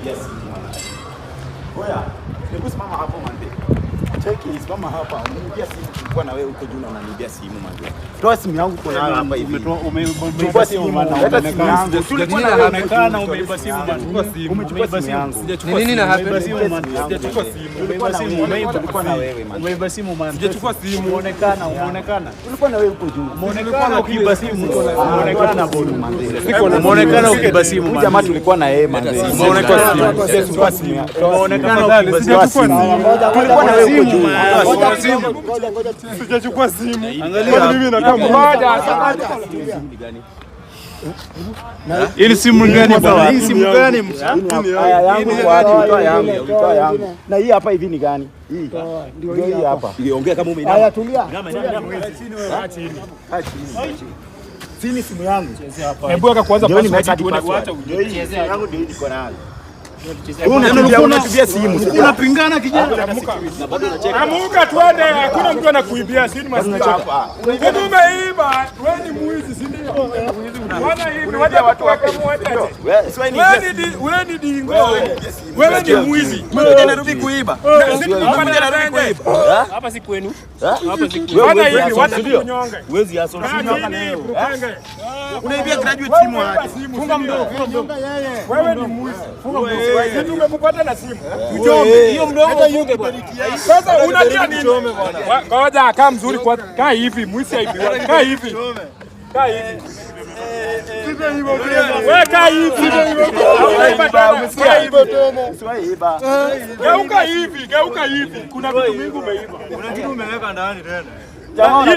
unaniibia simu. Oya, hebu simama hapo mande. Cheki, simama hapa. Unaniibia simu kwa na wewe uko juu na unaniibia simu mande. Toa simu yangu kuna hapa hivi. Umechukua simu mwana. Leta simu yangu. Tulikuwa tunaonekana umeiba simu mwana. Umechukua simu yangu. Sijachukua nini na hapa? Sijachukua simu. Umeiba simu. Tulikuwa na wewe mwana. Umeiba simu mwana. Sijachukua simu. Umeonekana. Tulikuwa na wewe uko juu. Umeonekana ukiiba simu. Umeonekana bodi mande. Umeonekana ukiiba simu mwana. Jamaa tulikuwa na yeye mande. Umeonekana sijachukua simu. Umeonekana ukiiba simu. Tulikuwa na wewe uko juu. Sijachukua simu. Angalia mimi na kama moja. Ili simu gani bwana? Hii simu gani? Haya yangu kwa toa yangu. Na hii hapa hivi ni gani? Hii. Ndio hii hapa. Ongea kama umeinama. Haya tulia. Chini simu yangu. Hebu aka kwanza password tuone kuacha ujue. Simu yangu ndio iko nayo. Unapigia simu. Unapingana kijana. Amuka tuende, hakuna mtu anakuibia simu masikio hapa. Kama umeiba, wewe ni mwizi, si ndio? Bwana hivi wacha watu wakamwacha. Wewe ni dingo. Wewe ni mwizi. Mmoja anarudi kuiba. Mmoja anarudi kuiba. Hapa si kwenu. Hapa si kwenu. Bwana hivi wacha kunyonga. Uwezi aso usinyonga leo. Unaibia graduate simu hadi. Funga mdomo. Wewe ni mwizi. Funga mdomo. Wewe tumekupata na simu. Ujombe. Hiyo mdomo ufunge bwana. Sasa unalia nini? Ngoja kaa mzuri kwa kaa hivi, mwizi hivi. Kaa hivi. Kaa hivi. Wewe kaa hivi. Umesikia hivyo tena. Usiwaiba. Geuka hivi. Kuna vitu mingi umeiba. Kuna kitu umeweka ndani tena.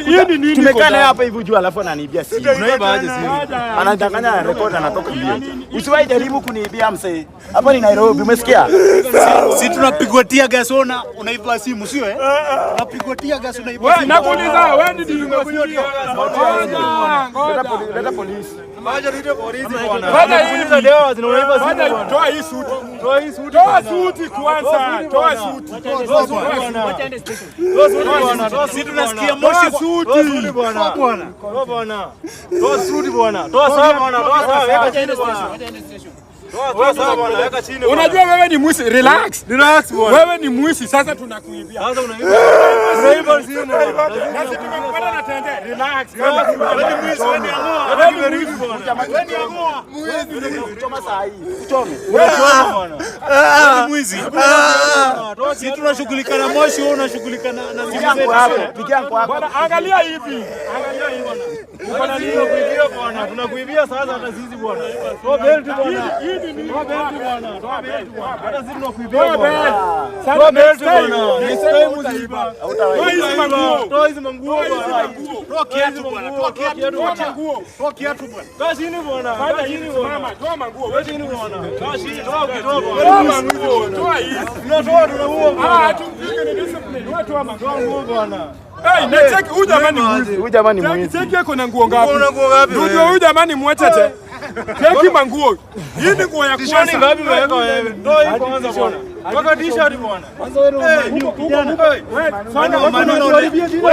Hii ni nini? Tumekaa naye hapa hivi juu alafu ananiibia simu. Unaiba aje simu? Anadanganya record anatoka mbio. Usiwahi jaribu kuniibia msee. Hapa ni Nairobi, umesikia? Si tunapigwa tia gas unaiba simu sio Tunapigwa tia gas unaiba simu. Nakuuliza wewe ni dingo sio? Leta polisi. Maja ndio polisi bwana. Kuuliza leo zinaiba simu bwana. Toa hii suti. Toa suti kwanza. Toa suti. Toa bwana. Si tunasikia moshi suti bwana. Toa suti bwana. Toa sawa bwana. Toa sawa weka chini bwana. Toa sawa bwana, weka chini. Unajua wewe ni mwizi. Relax bwana. Wewe ni mwizi, sasa tunakuibia. Sasa unaiba simu. Sasa tumekupata na tende. Relax. Wewe ni mwizi, wewe ni ang'oa. Wewe ni mwizi bwana. Wewe ni ang'oa. Mwizi kuchoma saa hii. Kuchome. Wewe bwana. Wewe ni mwizi. Sisi tunashughulika na moshi, wewe unashughulika na simu hapo. Pigia kwa hapo. Bwana angalia hivi bwana. Tunakuibia sasa hata sisi bwana. Toa belt bwana. Toa belt bwana. Hata sisi tunakuibia bwana. Toa belt bwana. Niseme mziba. Toa hizi manguo. Toa hizi manguo bwana. Toa kiatu bwana. Toa kiatu bwana. Toa kiatu bwana. Toa chini bwana. Toa chini bwana. Toa manguo. Toa chini bwana. Toa chini. Toa kidogo. Toa manguo. Toa hizi. Tunatoa tunaua bwana. Tumpige ni discipline. Wewe toa manguo bwana. Hey, nacheki huyu jamani mwizi. Huyu jamani mwizi. Cheki yako na nguo ngapi? Una nguo ngapi wewe? Ndio huyu jamani mwetete. Cheki manguo. Hii ni nguo ya kwanza. T-shirt ngapi umeweka wewe? Ndio hii kwanza bwana. Toka t-shirt bwana. Kwanza wewe ni kijana. Wewe fanya maneno unaharibia jina. Toa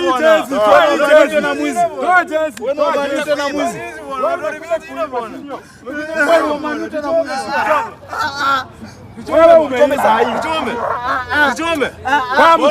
hii jezi, toa hii jezi na mwizi. Toa jezi. Wewe ndio tena mwizi. Unaharibia jina bwana. Wewe tena mwizi. Wewe umechome saa hii. Chome. kama